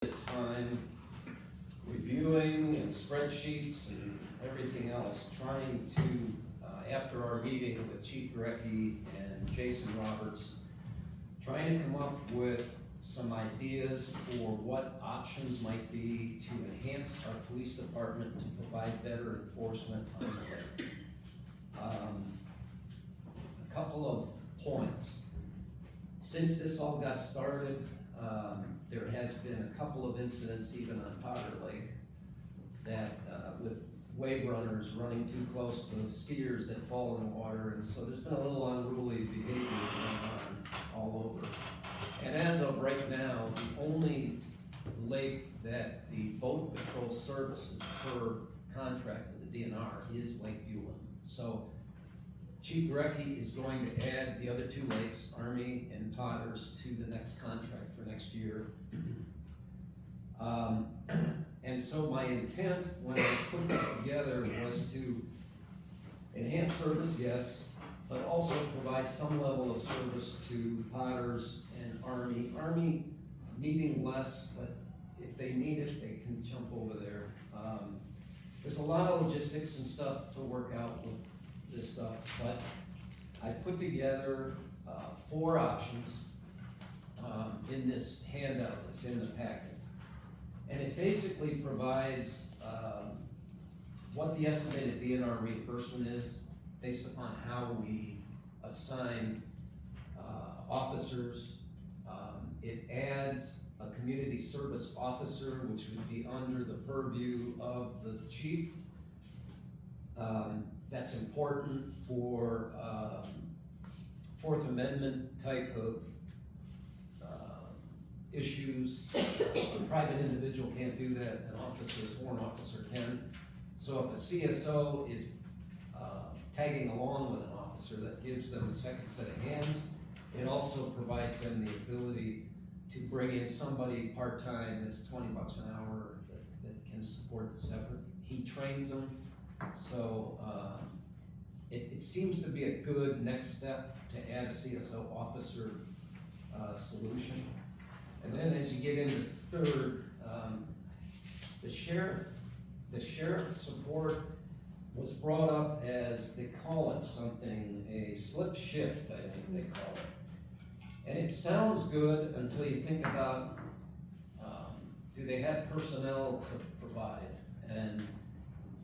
time reviewing and spreadsheets and everything else, trying to, after our meeting with Chief Gurecki and Jason Roberts, trying to come up with some ideas for what options might be to enhance our police department to provide better enforcement on the lake. A couple of points. Since this all got started, there has been a couple of incidents even on Potter Lake that, with wave runners running too close to skiers that fall in the water, and so there's been a little unruly behavior going on all over. And as of right now, the only lake that the boat patrol services per contract with the DNR is Lake Beulah. So Chief Gurecki is going to add the other two lakes, Army and Potters, to the next contract for next year. And so my intent when I put this together was to enhance service, yes, but also provide some level of service to Potters and Army. Army needing less, but if they need it, they can jump over there. There's a lot of logistics and stuff to work out with this stuff, but I put together 4 options in this handout that's in the packet. And it basically provides what the estimated DNR reimbursement is based upon how we assign officers. It adds a community service officer, which would be under the purview of the chief. That's important for Fourth Amendment type of issues. A private individual can't do that, an officer, a sworn officer can. So if a CSO is tagging along with an officer, that gives them a second set of hands. It also provides them the ability to bring in somebody part-time that's $20 an hour that can support this effort. He trains them. So it seems to be a good next step to add a CSO officer solution. And then as you get into third, the sheriff support was brought up as, they call it something, a slip shift, I think they call it. And it sounds good until you think about, do they have personnel to provide? And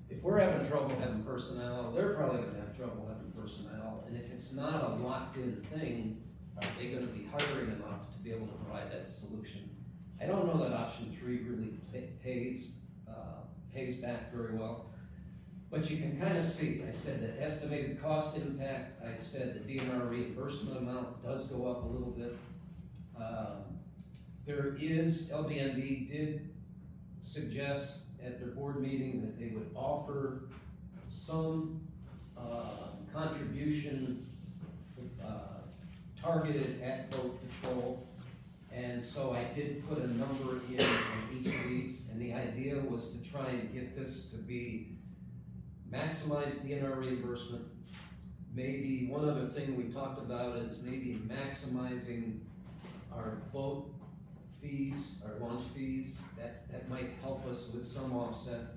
if we're having trouble having personnel, they're probably gonna have trouble having personnel. And if it's not a locked-in thing, are they gonna be hiring enough to be able to provide that solution? I don't know that option 3 really pays back very well. But you can kind of see, I said the estimated cost impact, I said the DNR reimbursement amount does go up a little bit. There is, LBND did suggest at their board meeting that they would offer some contribution targeted at boat patrol. And so I did put a number in on each of these, and the idea was to try and get this to be maximize DNR reimbursement. Maybe one other thing we talked about is maybe maximizing our boat fees, our launch fees. That might help us with some offset.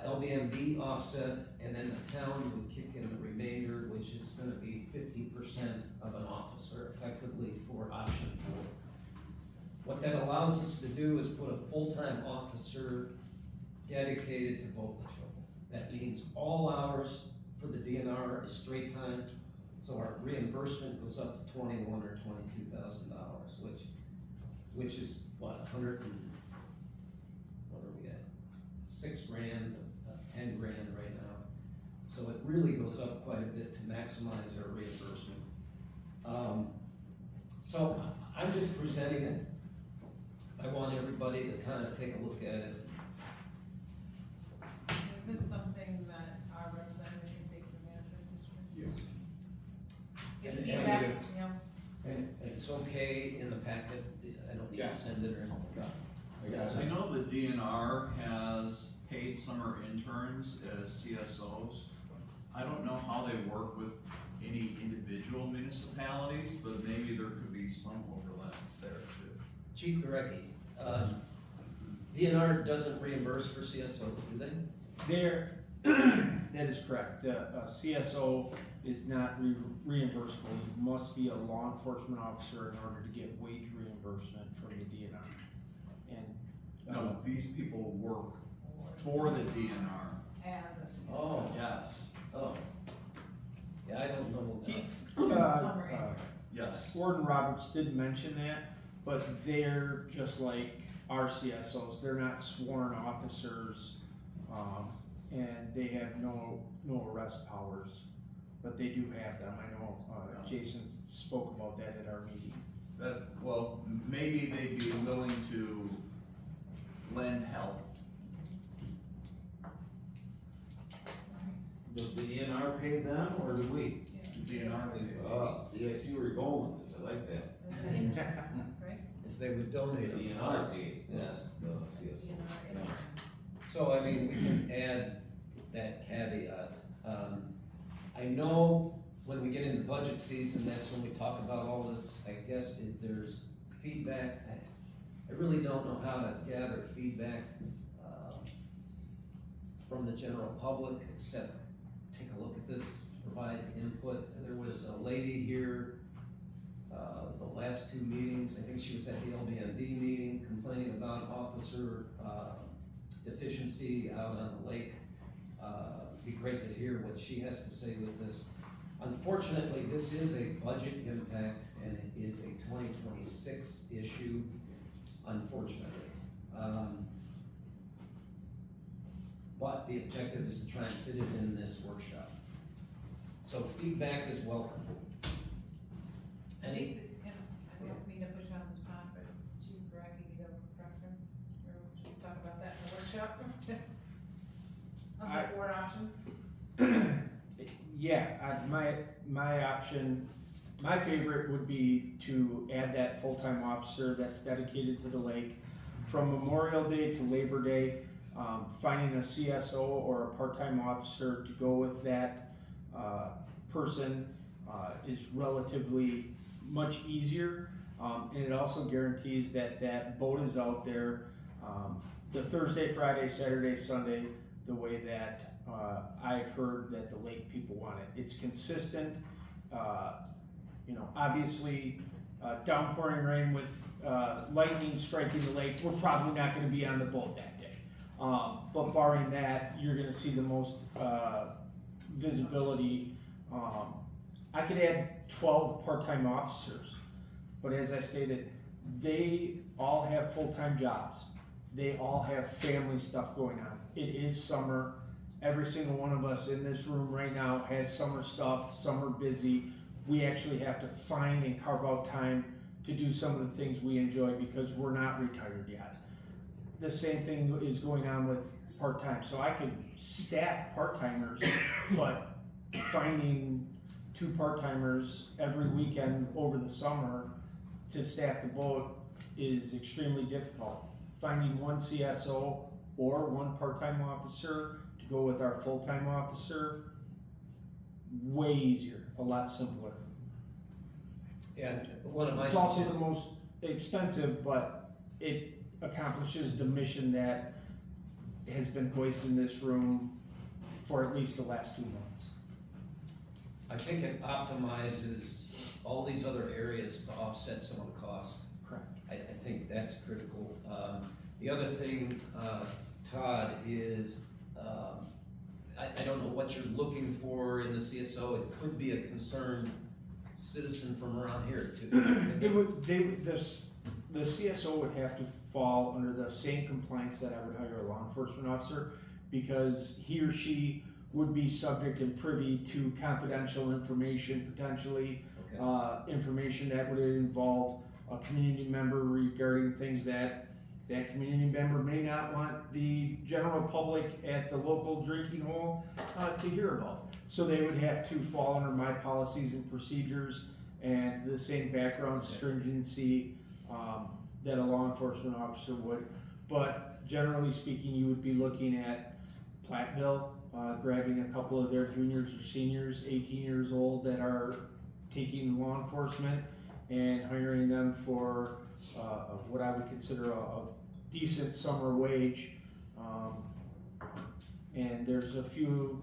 LBMD offset, and then the town would kick in the remainder, which is gonna be 50% of an officer effectively for option 4. What that allows us to do is put a full-time officer dedicated to boat patrol. That means all hours for the DNR is straight time, so our reimbursement goes up to $21,000 or $22,000, which is what, 100 and, what are we at? $6 grand, 10 grand right now. So it really goes up quite a bit to maximize our reimbursement. So I'm just presenting it. I want everybody to kind of take a look at it. Is this something that our representative can take to the management district? Yes. Get And- feedback, and- you know? And it's okay in the packet, I don't need Yeah. to send it or anything. I got I it. know the DNR has paid summer interns as CSOs. I don't know how they work with any individual municipalities, but maybe there could be some overlap there too. Chief Gurecki DNR doesn't reimburse for CSOs, do they? There, that is correct. The CSO is not reimbursable. You must be a law enforcement officer in order to get wage reimbursement from the DNR. And, No, these people work for the DNR, As a. Oh, yes, oh. Yeah, I don't know that. Summary. yes. Warden Roberts did mention that, but they're just like our CSOs. They're not sworn officers, and they have no arrest powers, but they do have them. I know, Jason spoke about that at our meeting. That, well, maybe they'd be willing to lend help. Does the DNR pay them or do we? DNR pays. Oh, see, I see where you're going with this, I like that. Right? If they would donate The them. DNR pays, Yeah. the CSO. DNR. So, I mean, we can add that caveat. I know when we get into budget season, that's when we talk about all this. I guess if there's feedback, I really don't know how to gather feedback, from the general public, except take a look at this, provide input. There was a lady here, the last two meetings, I think she was at the LBMD meeting, complaining about officer, deficiency out on the lake. Be great to hear what she has to say with this. Unfortunately, this is a budget impact and it is a 2026 issue, unfortunately. But the objective is to try and fit it in this workshop. So feedback is welcome. Any, And I don't mean to push you on the spot, but Chief Braggy, do you have a preference, or should we talk about that in the workshop? Of the 4 options? Yeah, my option, my favorite would be to add that full-time officer that's dedicated to the lake. From Memorial Day to Labor Day, finding a CSO or a part-time officer to go with that person is relatively much easier. And it also guarantees that that boat is out there the Thursday, Friday, Saturday, Sunday, the way that I've heard that the lake people want it. It's consistent, obviously downpouring rain with lightning striking the lake, we're probably not gonna be on the boat that day. But barring that, you're gonna see the most visibility. I could add 12 part-time officers, but as I stated, they all have full-time jobs. They all have family stuff going on. It is summer. Every single one of us in this room right now has summer stuff, summer busy. We actually have to find and carve out time to do some of the things we enjoy because we're not retired yet. The same thing is going on with part-time. So I could stack part-timers, but finding 2 part-timers every weekend over the summer to staff the boat is extremely difficult. Finding 1 CSO or 1 part-time officer to go with our full-time officer, way easier, a lot simpler. and one of my. It's also the most expensive, but it accomplishes the mission that has been voiced in this room for at least the last 2 months. I think it optimizes all these other areas to offset some of the cost. Correct. I think that's critical. The other thing, Todd, is, I don't know what you're looking for in the CSO. It could be a concerned citizen from around here too. The CSO would have to fall under the same compliance that I would hire a law enforcement officer, because he or she would be subject and privy to confidential information, potentially, Okay. information that would involve a community member regarding things that that community member may not want the general public at the local drinking hole to hear about. So they would have to fall under my policies and procedures and the same background stringency that a law enforcement officer would. But generally speaking, you would be looking at Platteville, grabbing a couple of their juniors or seniors, 18 years old, that are taking law enforcement and hiring them for what I would consider a decent summer wage. And there's a few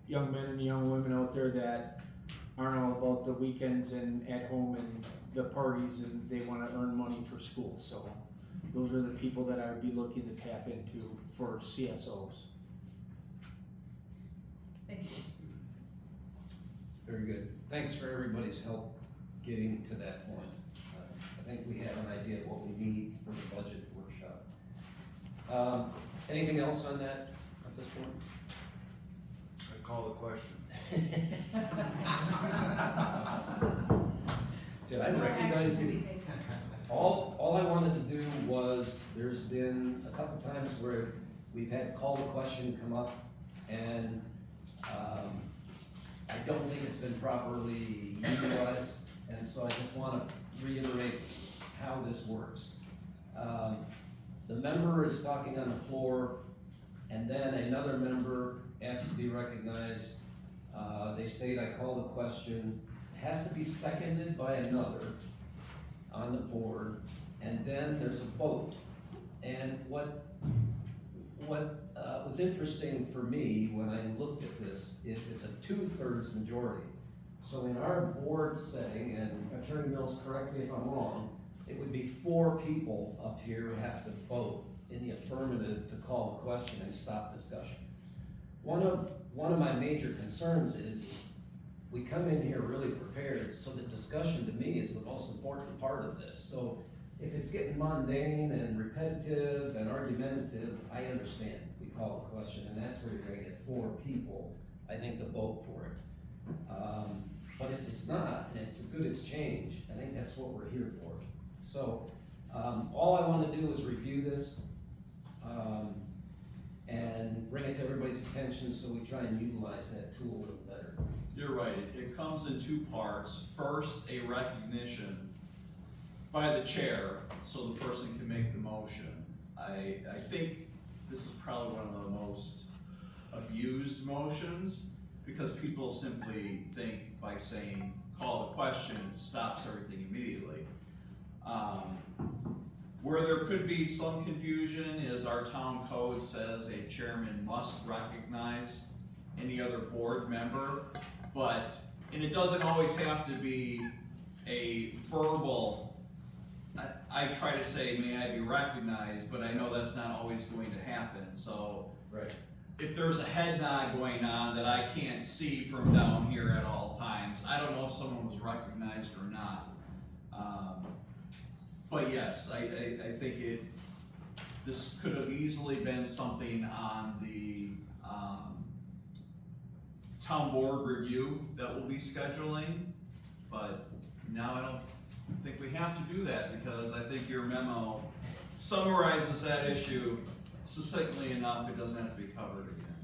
young men and young women out there that aren't all about the weekends and at home and the parties, and they wanna earn money for school, so those are the people that I would be looking to tap into for CSOs. Thank you. Very good. Thanks for everybody's help getting to that point. I think we have an idea of what we need for the budget workshop. Anything else on that at this point? I call the question. Did I No recognize action to you? be taken. All I wanted to do was, there's been a couple times where we've had call the question come up, and, I don't think it's been properly utilized, and so I just wanna reiterate how this works. The member is talking on the floor, and then another member asks to be recognized. They state, I call the question, it has to be seconded by another on the board, and then there's a vote. And what was interesting for me when I looked at this is it's a 2/3 majority. So in our board setting, and Attorney Mills, correct me if I'm wrong, it would be 4 people up here who have to vote in the affirmative to call the question and stop discussion. One of my major concerns is we come in here really prepared, so the discussion to me is the most important part of this. So if it's getting mundane and repetitive and argumentative, I understand. We call a question, and that's where you're gonna get 4 people, I think, to vote for it. But if it's not, and it's a good exchange, I think that's what we're here for. So, all I wanna do is review this, and bring it to everybody's attention so we try and utilize that tool a little better. You're right, it comes in 2 parts. First, a recognition by the chair, so the person can make the motion. I think this is probably one of the most abused motions, because people simply think by saying, call the question, it stops everything immediately. Where there could be some confusion is our town code says a chairman must recognize any other board member, and it doesn't always have to be a verbal, I try to say, may I be recognized, but I know that's not always going to happen, so. Right. If there's a head nod going on that I can't see from down here at all times, I don't know if someone was recognized or not. But yes, I think this could have easily been something on the, town board review that we'll be scheduling, but now I don't think we have to do that, because I think your memo summarizes that issue succinctly enough, it doesn't have to be covered again.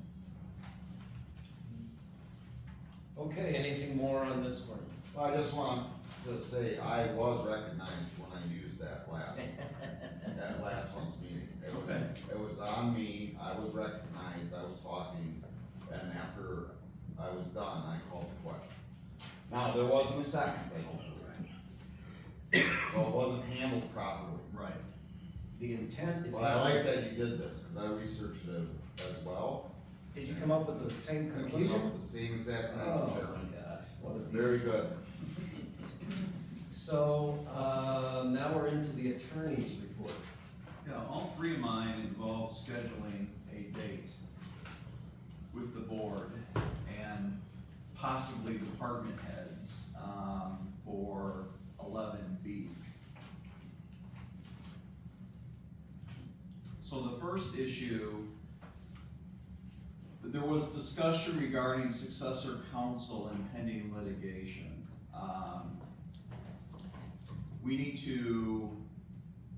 Okay, anything more on this one? Well, I just want to say, I was recognized when I used that last month's meeting. Okay. It was on me, I was recognized, I was talking, and after I was done, I called the question. Now, there wasn't a second, I don't believe. So it wasn't handled properly. Right. The intent is. But I like that you did this, because I researched it as well. Did you come up with the same I came up conclusion? with the same exact thing, Oh, Chairman. my gosh, what a. Very good. So, now we're into the attorney's report. Yeah, all 3 of mine involve scheduling a date with the board and possibly department heads, for 11B. So the first issue, there was discussion regarding successor counsel and pending litigation. We need to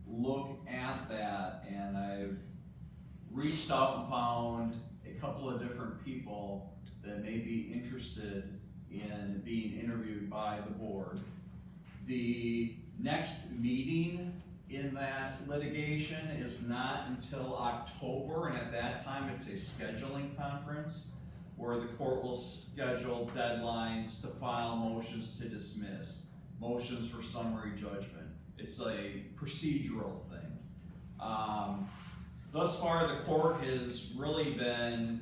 look at that, and I've reached out and found a couple of different people that may be interested in being interviewed by the board. The next meeting in that litigation is not until October, and at that time it's a scheduling conference where the court will schedule deadlines to file motions to dismiss, motions for summary judgment, It's a procedural thing. Thus far, the court has really been,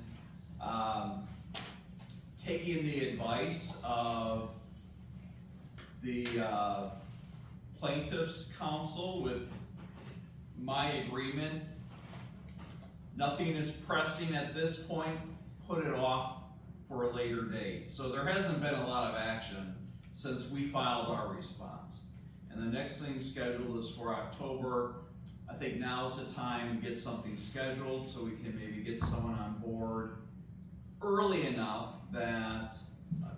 taking the advice of the, plaintiff's counsel with my agreement. Nothing is pressing at this point, put it off for a later date. So there hasn't been a lot of action since we filed our response. And the next thing scheduled is for October. I think now is the time to get something scheduled so we can maybe get someone on board early enough that,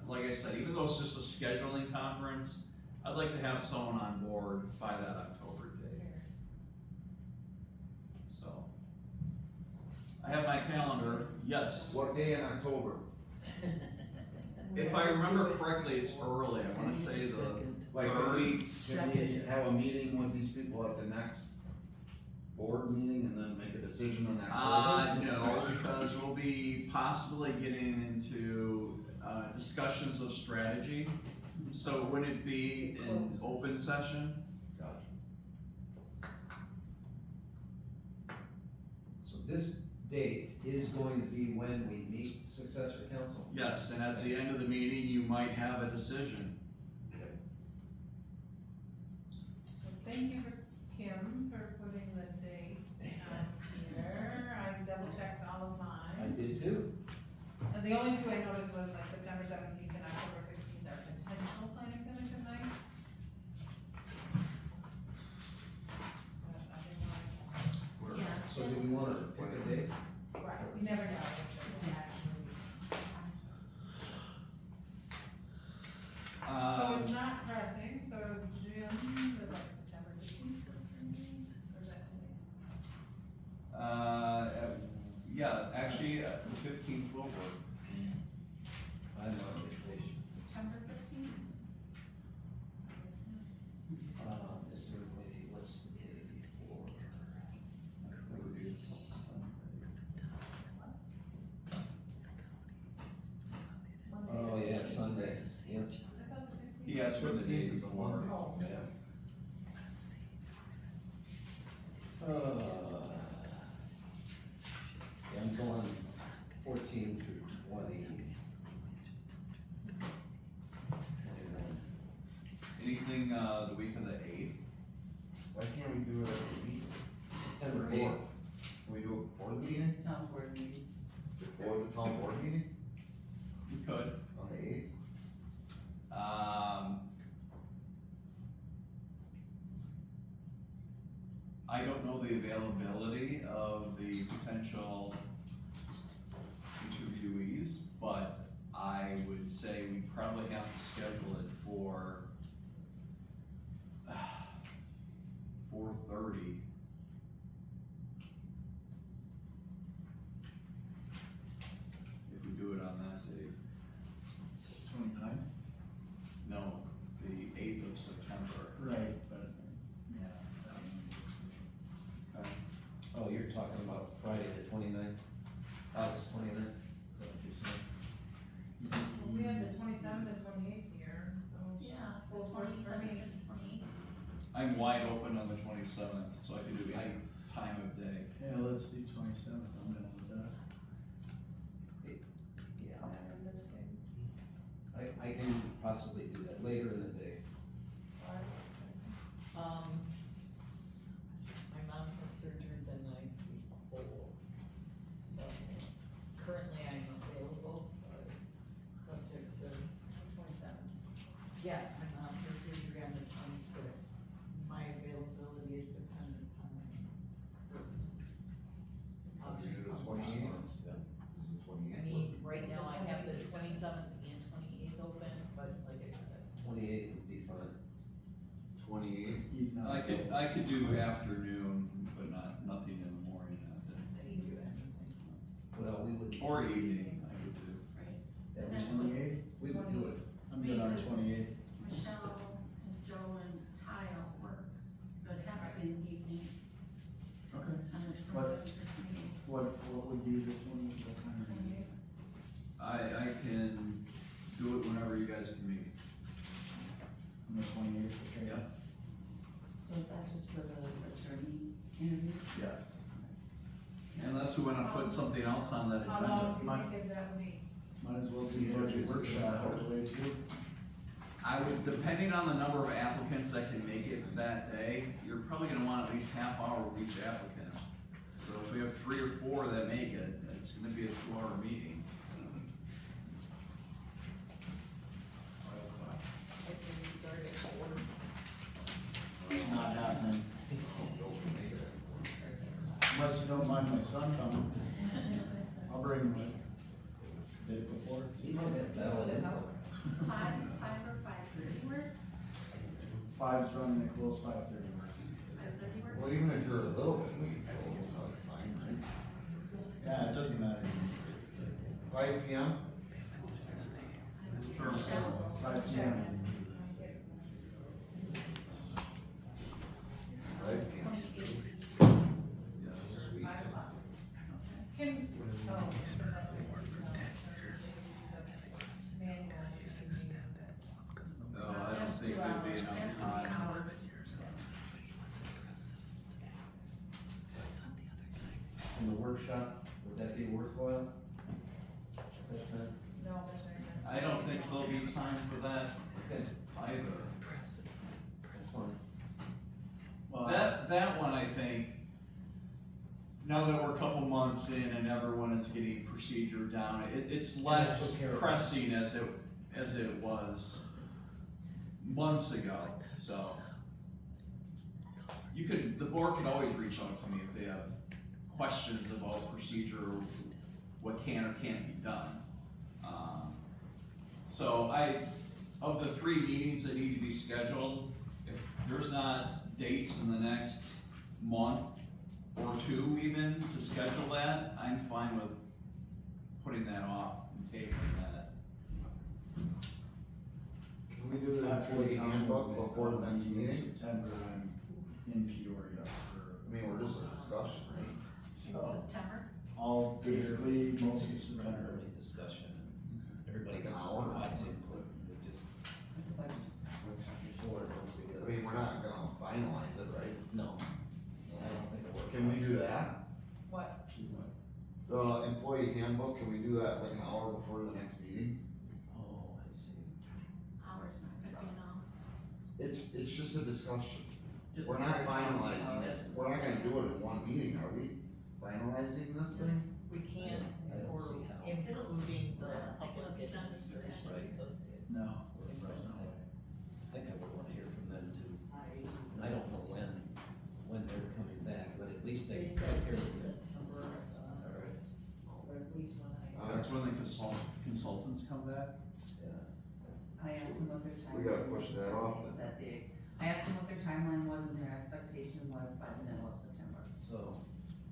like I said, even though it's just a scheduling conference, I'd like to have someone on board by that October date. So, I have my calendar, yes. What day in October? If I remember correctly, it's early, I wanna say the Like, third. can we Second. have a meeting with these people at the next board meeting and then make a decision on that? No, because we'll be possibly getting into, discussions of strategy. So would it be an open session? Gotcha. So this date is going to be when we meet successor council? Yes, and at the end of the meeting, you might have a decision. So thank you for Kim for putting the dates on here. I double checked all of I mine. did too. And the only two I noticed was like September 17th and October 15th are potential planning commission nights. But I didn't want to. So do we wanna pick a date? Right, we never know if it's actually. So it's not pressing, so June, is like September 15th? Or is that today? Yeah, actually, the 15th will work. I'm on vacation. September 15th? Is there a way, what's the day before? Oh, yeah, Sunday, yeah. I thought the 15th. He asked for the day 15th is a before. Monday. Oh, Yeah. Yeah, I'm going 14 through 20. 21. Anything, the week of the 8th? Why can't we do it at the meeting? September Before. 8th. Can we do it before the meeting? Before the town board meeting We could. on the 8th? I don't know the availability of the potential interviewees, but I would say we probably have to schedule it for 4:30. If we do it on that date. 29? No, the 8th of September. Right, but, yeah. Okay. Oh, you're talking about Friday the 29th, August 29th, is that what you're saying? Well, we have the 27th and 28th here, so. Yeah, the Both work for 27th me. and 28th. I'm wide open on the 27th, so I can do any time of day. Yeah, let's do 27th, I'm done with that. Yeah. I can possibly do that later in the day. My mom has surgery the night before, so currently I'm available, but subject to 27th. yeah, my mom has surgery on the 26th. My availability is dependent on how Can she we do the comes. 28th? Is it I 28th? mean, right now I have the 27th and 28th open, but like I said, 28th would be fine. 28th? He's not. I could do afternoon, but nothing in the morning that day. I can do anything, Well, we would. Or evening, I could do. right? Yeah, And then 28th? we would do it. I'm good on Because- 28th. Michelle and Joe and Ty all work, so it'd have to be in the evening Okay. on the What? 27th or 28th. What would be the 28th, what time? 28th. I can do it whenever you guys can meet. On the 28th, okay? Yeah. So So is that just for the attorney interview? Yes. Unless we wanna put something else on that How agenda. long do you think that would be? Might as well do budget workshop all the way too. I would, depending on the number of applicants that can make it that day, you're probably gonna want at least half hour with each applicant. So if we have 3 or 4 that make it, it's gonna be a 2-hour meeting. I say we start at 4. Not happening, Joe can make it. unless you don't mind my son coming. I'll bring him with. Day before. You might have valid input. 5 or 5:30 work? 5's running it close, 5:30 works. 5:30 work? Well, even if you're a little bit late, Joe, it's not fine, right? Yeah, it doesn't matter. 5 PM? Sure. 5 p.m. 5 PM. Yes. Sweet. Can, oh. No, I don't think there'd be enough time. In the workshop, would that be worthwhile? At that time? No, there's not. I don't think there'll be time for that Okay, either. that's fine. That one, I think, now that we're a couple months in and everyone is getting procedure down, it's less took care of. pressing as it was months ago, so. The board could always reach out to me if they have questions about procedure, or what can or can't be done. So of the 3 meetings that need to be scheduled, if there's not dates in the next month or 2 even to schedule that, I'm fine with putting that off and tabling that. Can we do the employee handbook before the next meeting? September, I'm in Peoria I for, mean, we're just a discussion, right? so, September? all basically, most of September. Early discussion, and everybody Like an can hour. provide input, it just, It's a budget. board wants to I get, mean, we're not gonna finalize it, right? no, I don't think it works. Can we do that? What? The employee handbook, can we do that like an hour before the next meeting? Oh, I see. Hours not gonna be enough. It's just a discussion. Just We're to not start talking finalizing about it, we're not gonna do it in one meeting, are we? Finalizing this thing? We can't, I if don't we're see how. including the public administration Right. associate. No. Right, I think I would wanna hear from them too. I, And I don't know when they're coming back, but at least they they said took care in of it. September, Alright, or at least when That's when the consultants come back? yeah. I asked them what their timeline. We gotta push that off They then. said I asked them what their timeline was and their expectation was by the middle of September, So,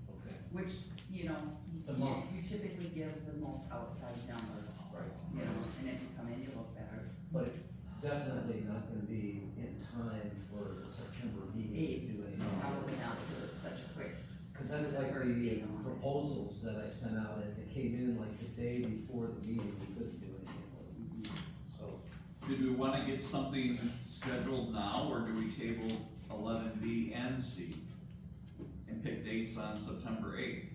okay, which, you know, It's a month. you typically give the most outside number, right. you know, and if you come in, you look better. But it's definitely not gonna be in time for the September meeting to do anything. Probably not, because it's such a quick, Cause that's like First the meeting on it. proposals that I sent out, and they came in like the day before the meeting, we couldn't do anything with them. So, Did we wanna get something scheduled now, or do we table 11B and C? And pick dates on September 8th?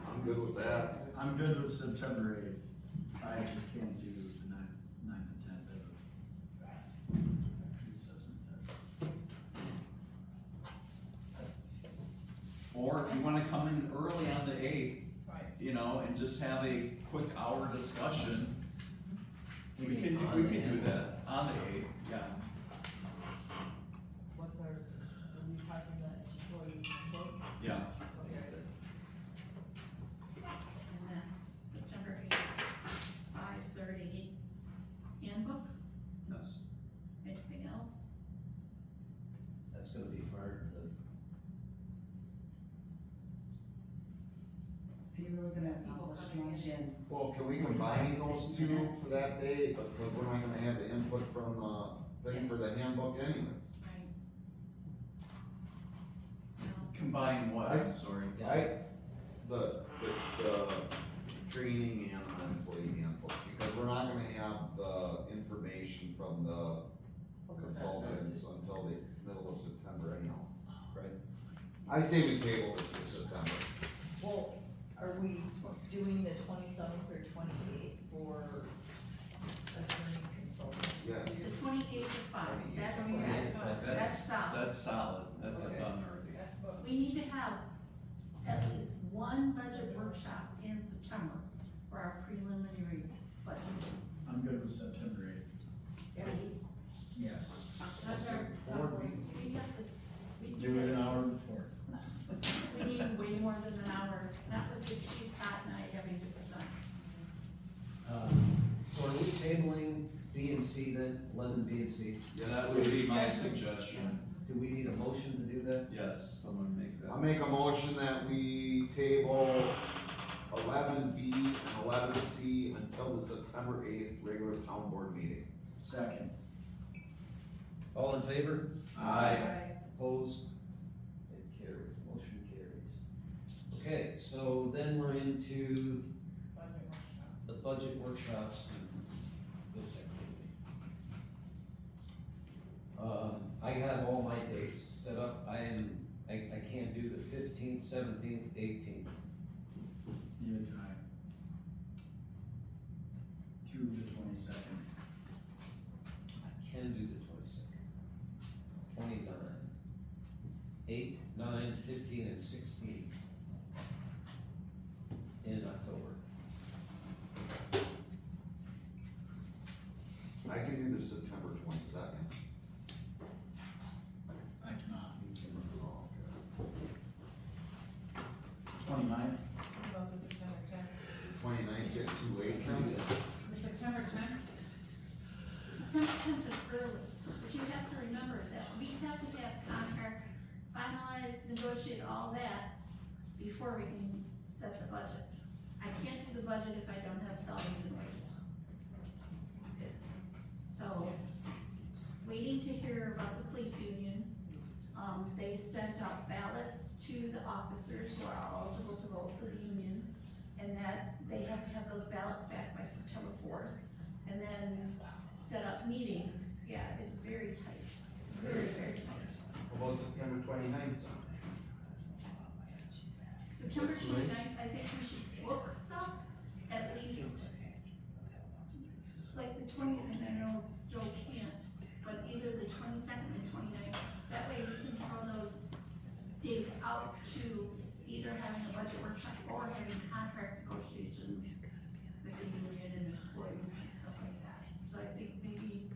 I'm good with that. I'm good with September 8th. I just can't do the 9th and 10th of assessment test. Or if you wanna come in early on the 8th, Right. you know, and just have a quick hour discussion, we mean can on the do end. that, on the 8th, yeah. what's our, are we talking about employee handbook? Yeah, And then September 8th, 5:30 handbook, yes. anything else? that's gonna be hard to, Are you really gonna accomplish much in? Well, can we combine those two for that day, because we're not gonna have the input from the thing for the handbook anyways. Right. No. Combine what, I- sorry? The training and the employee handbook, because we're not gonna have the information from the consultants until the middle of September anyhow. Right. I say we table this to September. Well, are we doing the 27th or 28th for attorney consultant? Yeah. The 28th of 5, that's, 28th. that's solid. That's solid, that's Okay. done already. That's booked. We need to have at least one budget workshop in September for our preliminary budget. I'm good with September eighth. Yes. That's our, Board meeting. we have to, we Do it an hour before. We need way more than an hour, not with the chief, Pat and I having to put on. So are we tabling B and C then, 11 B and C? Yes, That would be please. my suggestion, Do we need a motion to do that? yes, someone make that. I'll make a motion that we table 11B and 11C until the September 8th regular town board meeting. Second. All in favor? Aye. Opposed? It carries, motion carries. Okay, so then we're into Budget workshop. the budget workshops and this activity. I have all my dates set up, I can't do the 15th, 17th, 18th. Neither can I. Through the 22nd. I can do the 22nd. 29. 8, 9, 15, and 16 in October. I can do the September 22nd. I cannot. Oh, okay. 29th. What about the September 10th? 29th, get too late, Ken? The September 10th? September 10th is early, but you have to remember that we have to have contracts finalized, negotiate all that before we can set the budget. I can't do the budget if I don't have salaries and wages. So, waiting to hear about the police union. They sent out ballots to the officers who are eligible to vote for the union, and that they have to have those ballots back by September 4th, and then set up meetings. Yeah, it's very tight, very, very tight. How about September 29th? September 29th, I think we should book stuff, at least, like the 20th, and I know Joe can't, but either the 22nd and 29th, that way we can throw those dates out to either having a budget workshop or having contract negotiations with the union and employees and stuff like that. So I think maybe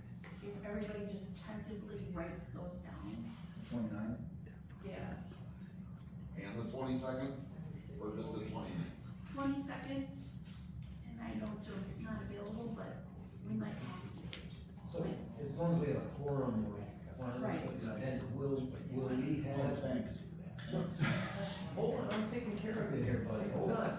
if everybody just tentatively writes those down, 29th. yeah. And the 22nd, or just the 29th? 22nd, and I know Joe's not available, but we might have to. So as long as we have a quorum, we're fine. Right. And will we Oh, have, thanks. hold on, I'm taking care of you here, buddy, hold on.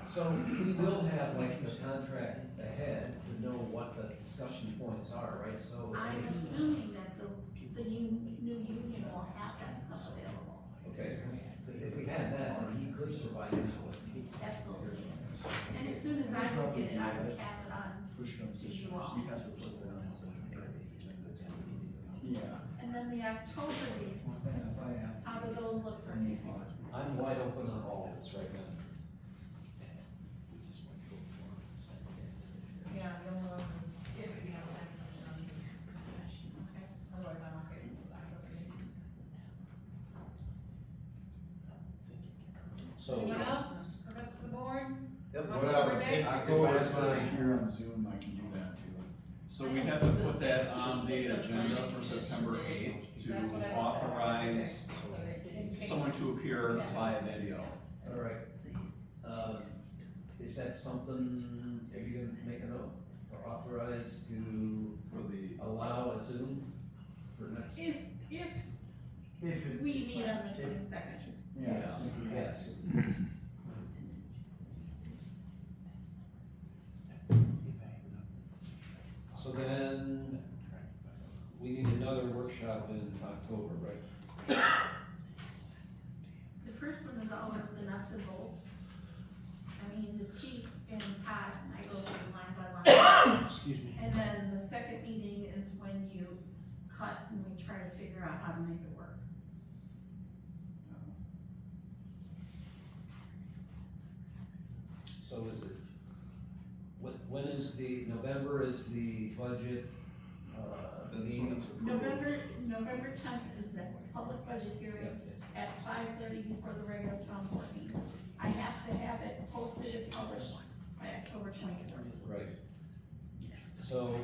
So we will have like the contract ahead to know what the discussion points are, right? So. I'm assuming that the new union will have that stuff available. Okay, 'cause if we had that, then he could provide input. Absolutely. And as soon as I would get it, I would pass it on. Push comes to shove. Wow. You guys will put that on. Yeah. And then the October dates, If I have. how do those look for people? I'm wide open on all of this right now. Yeah, the only one, if we have that, Okay. otherwise I'm okay with those October meetings. So. Anyone else, the rest of the board? Yep. Whatever, dates? October's If fine. you're on Zoom, I can do that too. So we have to put that on the agenda for September 8th to authorize So they didn't take- someone to appear via video. All right. Is that something, are you gonna make a note or authorize to For the, allow a Zoom for next? If If it. we meet on the 22nd. Yeah. Yes. So then, we need another workshop in October, right? The first one is always the nuts and bolts. I mean, the chief and Pat and I go through line by line. Excuse me. And then the second meeting is when you cut and we try to figure out how to make it work. So is it, when is November is the budget, That's meeting? when it's approved. November 10th is the public budget hearing at 5:30 before the regular town board meeting. I have to have it posted and published by October 23rd. Right. So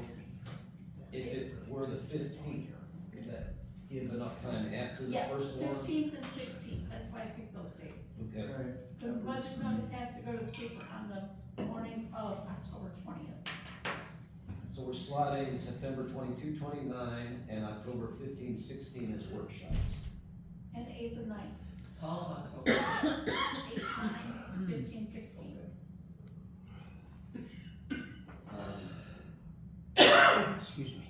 if it were the 15th, is that give enough time after the Yes, first one? 15th and 16th, that's why I picked those dates. Okay, Because the budget notice has to go to the paper on the morning of October 20th. so we're slotting September 22, 29, and October 15, 16 as workshops. And the 8th and 9th, All of October. 8, 9, 15, 16. Excuse me.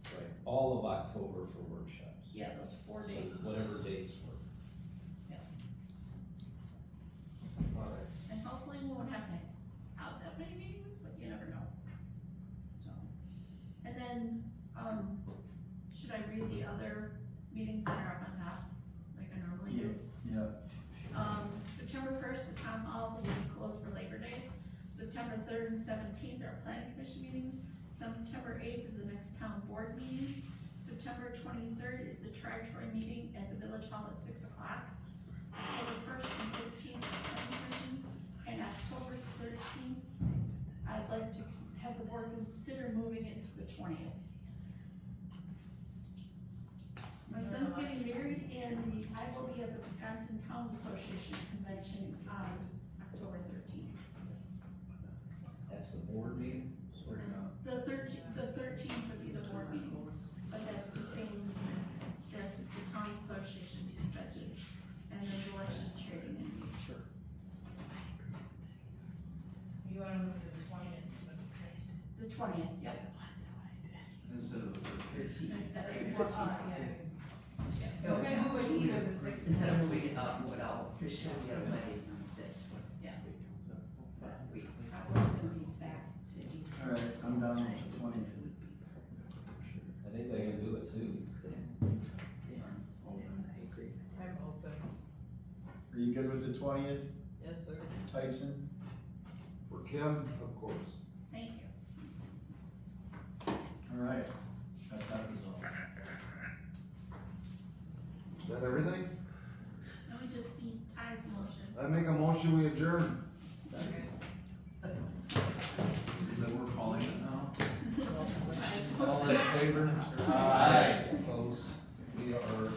Right, all of October for workshops. Yeah, those 4 So days. whatever dates work. Yeah. All right. And hopefully we won't have to have that many meetings, but you never know. So, and then, should I read the other meetings that are up on top, like I normally do? Yeah. September 1st, the town hall will be closed for Labor Day. September 3rd and 17th are planning commission meetings. September 8th is the next town board meeting. September 23rd is the Tri-Troy meeting at the village hall at 6 o'clock. October 1st and 15th are planning commission, and October 13th, I'd like to have the board consider moving it to the 20th. My son's getting married, and I will be at the Wisconsin Towns Association convention on October 13th. That's the board meeting? The 13th would be the board meeting, but that's the same, that the Towns Association convention, and there's election trading in it. Sure. So you wanna move to the 20th, so it's The 20th, yep, Instead of the 13th. instead of the Well, 14th. yeah. Okay, move it either the 6th. Instead of moving it up, move it out, this should be a wedding on the sixth. Yeah. But we, I was gonna be back to East. Alright, I'm down with the 20th. I think they can do it too. I'm open. Are you good with the 20th, Yes, sir. Tyson? For Kim, of course. Thank you. Alright, got that resolved. Is that everything? Now we just need Ty's motion. I make a motion, we adjourn. Is that what we're calling it now? All in favor? Aye. Opposed? We are